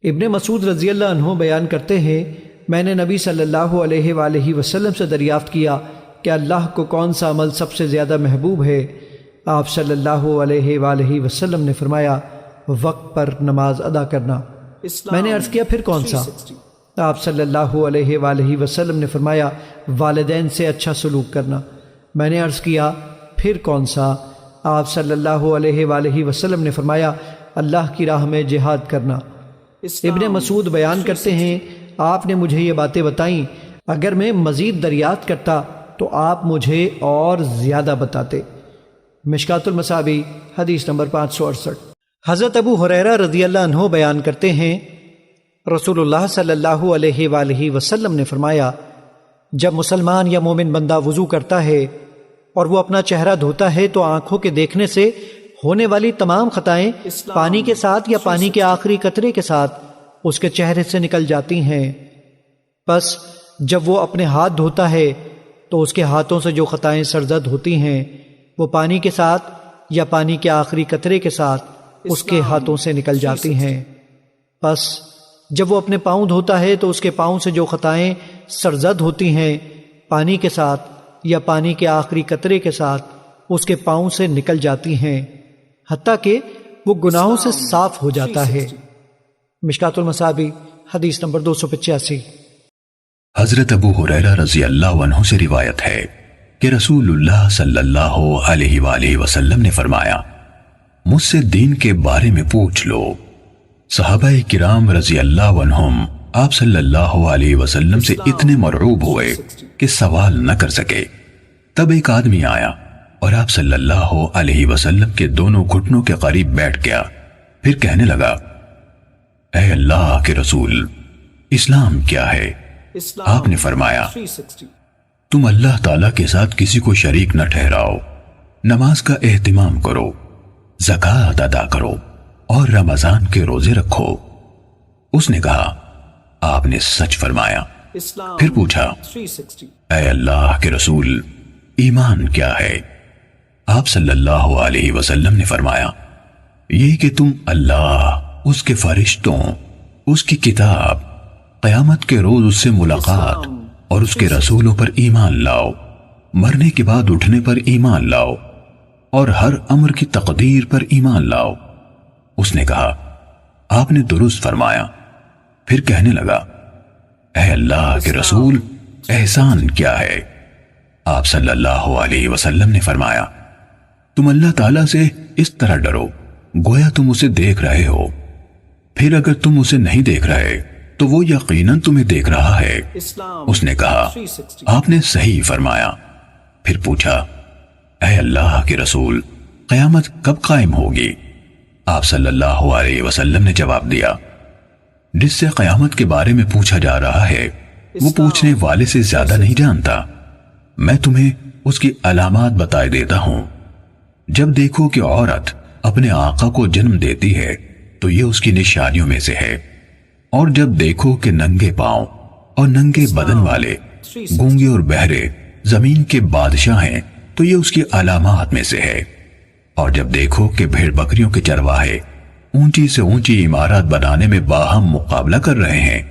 ابن مسعود رضی اللہ عنہ بیان کرتے ہیں، میں نے نبی صلی اللہ علیہ وآلہ وسلم سے دریافت کیا کہ اللہ کو کون سا عمل سب سے زیادہ محبوب ہے؟ آپ صلی اللہ علیہ وآلہ وسلم نے فرمایا، وقت پر نماز ادا کرنا۔ میں نے عرض کیا، پھر کون سا؟ آپ صلی اللہ علیہ وآلہ وسلم نے فرمایا، والدین سے اچھا سلوک کرنا۔ میں نے عرض کیا، پھر کون سا؟ آپ صلی اللہ علیہ وآلہ وسلم نے فرمایا، اللہ کی راہ میں جہاد کرنا۔ ابن مسعود بیان کرتے ہیں، آپ نے مجھے یہ باتیں بتائیں، اگر میں مزید دریافت کرتا تو آپ مجھے اور زیادہ بتاتے۔ مشکات المصابیح حدیث نمبر 568۔ حضرت ابو ہریرہ رضی اللہ عنہ بیان کرتے ہیں، رسول اللہ صلی اللہ علیہ وآلہ وسلم نے فرمایا، جب مسلمان یا مومن بندہ وضو کرتا ہے اور وہ اپنا چہرہ دھوتا ہے تو آنکھوں کے دیکھنے سے ہونے والی تمام خطائیں پانی کے ساتھ یا پانی کے آخری قطرے کے ساتھ اس کے چہرے سے نکل جاتی ہیں۔ پس جب وہ اپنے ہاتھ دھوتا ہے تو اس کے ہاتھوں سے جو خطائیں سرزد ہوتی ہیں وہ پانی کے ساتھ یا پانی کے آخری قطرے کے ساتھ اس کے ہاتھوں سے نکل جاتی ہیں۔ پس جب وہ اپنے پاؤں دھوتا ہے تو اس کے پاؤں سے جو خطائیں سرزد ہوتی ہیں پانی کے ساتھ یا پانی کے آخری قطرے کے ساتھ اس کے پاؤں سے نکل جاتی ہیں، حتیٰ کہ وہ گناہوں سے صاف ہو جاتا ہے۔ مشکات المصابیح حدیث نمبر 285۔ حضرت ابو ہریرہ رضی اللہ عنہ سے روایت ہے کہ رسول اللہ صلی اللہ علیہ وآلہ وسلم نے فرمایا، مجھ سے دین کے بارے میں پوچھ لو۔ صحابہ کرام رضی اللہ عنہم آپ صلی اللہ علیہ وسلم سے اتنے مرعوب ہوئے کہ سوال نہ کر سکے۔ تب ایک آدمی آیا اور آپ صلی اللہ علیہ وسلم کے دونوں گھٹنوں کے قریب بیٹھ گیا، پھر کہنے لگا، اے اللہ کے رسول، اسلام کیا ہے؟ آپ نے فرمایا، تم اللہ تعالیٰ کے ساتھ کسی کو شریک نہ ٹھہراؤ، نماز کا اہتمام کرو، زکوٰۃ ادا کرو اور رمضان کے روزے رکھو۔ اس نے کہا، آپ نے سچ فرمایا۔ پھر پوچھا، اے اللہ کے رسول، ایمان کیا ہے؟ آپ صلی اللہ علیہ وسلم نے فرمایا، یہ کہ تم اللہ، اس کے فرشتوں، اس کی کتاب، قیامت کے روز اس سے ملاقات اور اس کے رسولوں پر ایمان لاؤ، مرنے کے بعد اٹھنے پر ایمان لاؤ اور ہر امر کی تقدیر پر ایمان لاؤ۔ اس نے کہا، آپ نے درست فرمایا۔ پھر کہنے لگا، اے اللہ کے رسول، احسان کیا ہے؟ آپ صلی اللہ علیہ وسلم نے فرمایا، تم اللہ تعالیٰ سے اس طرح ڈرو گویا تم اسے دیکھ رہے ہو، پھر اگر تم اسے نہیں دیکھ رہے تو وہ یقیناً تمہیں دیکھ رہا ہے۔ اس نے کہا، آپ نے صحیح فرمایا۔ پھر پوچھا، اے اللہ کے رسول، قیامت کب قائم ہوگی؟ آپ صلی اللہ علیہ وسلم نے جواب دیا، جس سے قیامت کے بارے میں پوچھا جا رہا ہے وہ پوچھنے والے سے زیادہ نہیں جانتا۔ میں تمہیں اس کی علامات بتائے دیتا ہوں۔ جب دیکھو کہ عورت اپنے آقا کو جنم دیتی ہے تو یہ اس کی نشانیوں میں سے ہے، اور جب دیکھو کہ ننگے پاؤں اور ننگے بدن والے، گونگے اور بہرے زمین کے بادشاہ ہیں تو یہ اس کی علامات میں سے ہے، اور جب دیکھو کہ بھیڑ بکریوں کے چرواہے اونچی سے اونچی عمارات بنانے میں باہم مقابلہ کر رہے ہیں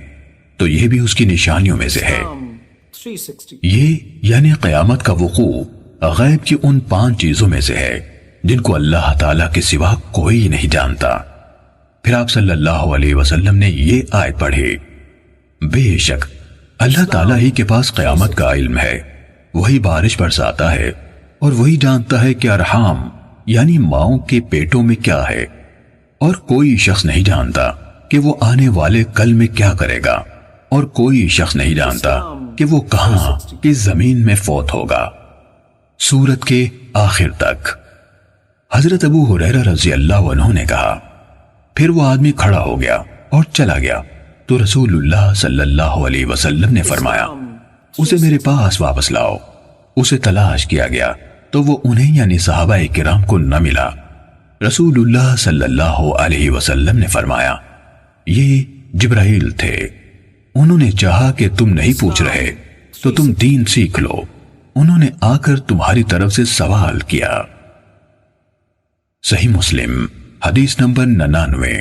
تو یہ بھی اس کی نشانیوں میں سے ہے۔ یہ یعنی قیامت کا وقوع غیب کی ان 5 چیزوں میں سے ہے جن کو اللہ تعالیٰ کے سوا کوئی نہیں جانتا۔ پھر آپ صلی اللہ علیہ وسلم نے یہ آیت پڑھی، بے شک اللہ تعالیٰ ہی کے پاس قیامت کا علم ہے، وہی بارش برساتا ہے اور وہی جانتا ہے کہ ارحام یعنی ماؤں کے پیٹوں میں کیا ہے، اور کوئی شخص نہیں جانتا کہ وہ آنے والے کل میں کیا کرے گا، اور کوئی شخص نہیں جانتا کہ وہ کہاں کس زمین میں فوت ہوگا۔ سورت کے آخر تک۔ حضرت ابو ہریرہ رضی اللہ عنہ نے کہا، پھر وہ آدمی کھڑا ہو گیا اور چلا گیا تو رسول اللہ صلی اللہ علیہ وسلم نے فرمایا، اسے میرے پاس واپس لاؤ۔ اسے تلاش کیا گیا تو وہ انہیں یعنی صحابہ کرام کو نہ ملا۔ رسول اللہ صلی اللہ علیہ وسلم نے فرمایا، یہ جبرائیل تھے، انہوں نے چاہا کہ تم نہیں پوچھ رہے تو تم دین سیکھ لو، انہوں نے آ کر تمہاری طرف سے سوال کیا۔ صحیح مسلم حدیث نمبر 99۔